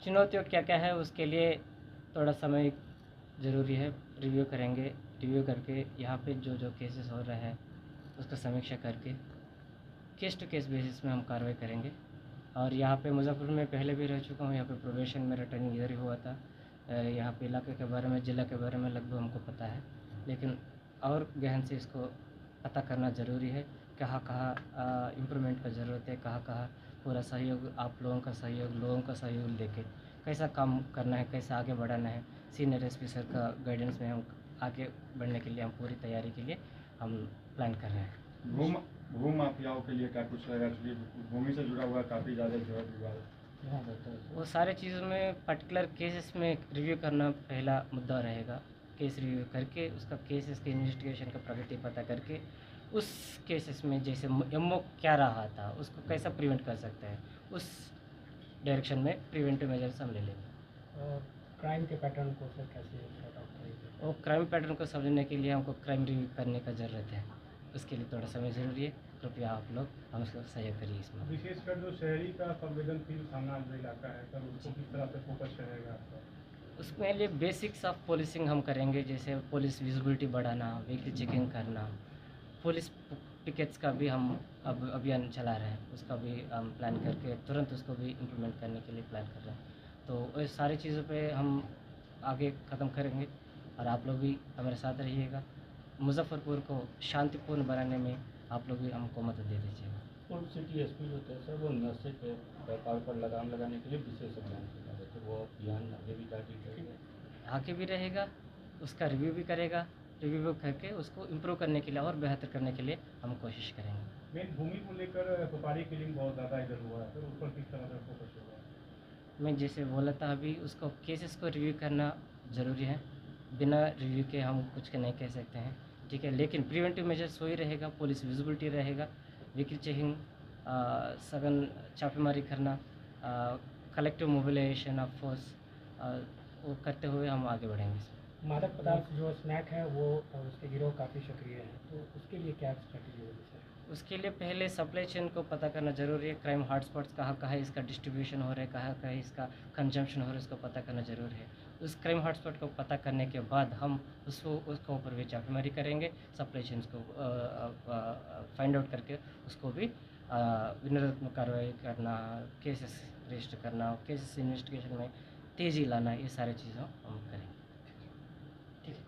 चुनौतियों क्या क्या है उसके लिए थोड़ा समय ज़रूरी है। रिव्यू करेंगे, रिव्यू करके यहाँ पे जो जो केसेस हो रहे हैं उसका समीक्षा करके केस टू केस बेसिस में हम कार्रवाई करेंगे। और यहाँ पे मुजफ्फरपुर में पहले भी रह चुका हूँ। यहाँ पे प्रोबेशन मेरा ट्रेनिंग इधर ही हुआ था। यहाँ पे इलाके के बारे में, ज़िला के बारे में लगभग हमको पता है, लेकिन और गहन से इसको पता करना ज़रूरी है। कहाँ कहाँ इम्प्रूवमेंट का ज़रूरत है, कहाँ कहाँ पूरा सहयोग, आप लोगों का सहयोग लेके कैसा काम करना है, कैसा आगे बढ़ाना है। सीनियर एसपी सर का गाइडेंस में हम आगे बढ़ने के लिए हम पूरी तैयारी के लिए हम प्लान कर रहे हैं। भू माफियाओं के लिए क्या कुछ रहेगा? भूमि से जुड़ा हुआ काफ़ी ज़्यादा जो है विवाद, वो सारे चीज़ों में पर्टिकुलर केसेस में रिव्यू करना पहला मुद्दा रहेगा। केस रिव्यू करके उसका केसेस के इन्वेस्टिगेशन का प्रगति पता करके उस केसेस में जैसे एमओ क्या रहा था उसको कैसा प्रिवेंट कर सकते हैं, उस डायरेक्शन में प्रिवेंटिव मेजर्स हम ले लेंगे। क्राइम के पैटर्न को सर कैसे सॉर्ट आउट करेंगे? और क्राइम पैटर्न को समझने के लिए हमको क्राइम रिव्यू करने का ज़रूरत है। उसके लिए थोड़ा समय ज़रूरी है। कृपया आप लोग हम उसको सहयोग करिए इसमें। विशेषकर जो शहरी का संवेदनशील सामना जो इलाका है सर, उसको किस तरह से फोकस रहेगा आपका? उसमें लिए बेसिक्स ऑफ पुलिसिंग हम करेंगे, जैसे पुलिस विजिबिलिटी बढ़ाना, व्हीकली चेकिंग करना, पुलिस पिकेट्स का भी हम अब अभियान चला रहे हैं, उसका भी हम प्लान करके तुरंत उसको भी इम्प्लीमेंट करने के लिए प्लान कर रहे हैं। तो इस सारी चीज़ों पे हम आगे ख़त्म करेंगे और आप लोग भी हमारे साथ रहिएगा। मुजफ्फरपुर को शांतिपूर्ण बनाने में आप लोग भी हमको मदद दे दीजिएगा। फुल सिटी एसपी जो थे सर, वो नशे के व्यापार पर लगाम लगाने के लिए विशेष अभियान चला रहे थे। वो अभियान आगे भी जारी रहेगा, आगे भी रहेगा, उसका रिव्यू भी करेगा। रिव्यू करके उसको इम्प्रूव करने के लिए और बेहतर करने के लिए हम कोशिश करेंगे। मेन भूमि को लेकर सुपारी किलिंग बहुत ज़्यादा इधर हुआ है सर, उस पर किस तरह से फोकस होगा? मैं जैसे बोला था अभी, उसको केसेस को रिव्यू करना ज़रूरी है। बिना रिव्यू के हम कुछ नहीं कह सकते हैं, ठीक है। लेकिन प्रिवेंटिव मेजर्स वही रहेगा, पुलिस विजिबिलिटी रहेगा, व्हीकल चेकिंग, सघन छापेमारी करना, कलेक्टिव मोबिलाइजेशन ऑफ फोर्स, वो करते हुए हम आगे बढ़ेंगे। मादक पदार्थ जो स्नैक है वो उसके गिरोह काफ़ी सक्रिय है, तो उसके लिए क्या स्ट्रेटजी होगी सर? उसके लिए पहले सप्लाई चेन को पता करना ज़रूरी है। क्राइम हॉटस्पॉट्स कहाँ कहाँ इसका डिस्ट्रीब्यूशन हो रहा है, कहाँ कहाँ इसका कंजम्पशन हो रहा है, उसको पता करना ज़रूरी है। उस क्राइम हॉटस्पॉट को पता करने के बाद हम उसको ऊपर भी छापेमारी करेंगे, सप्लाई चेन्स को फाइंड आउट करके उसको भी विनरात्मक कार्रवाई करना, केसेस रजिस्टर करना, केसेस इन्वेस्टिगेशन में तेज़ी लाना, ये सारी चीज़ों हम करेंगे। ठीक है।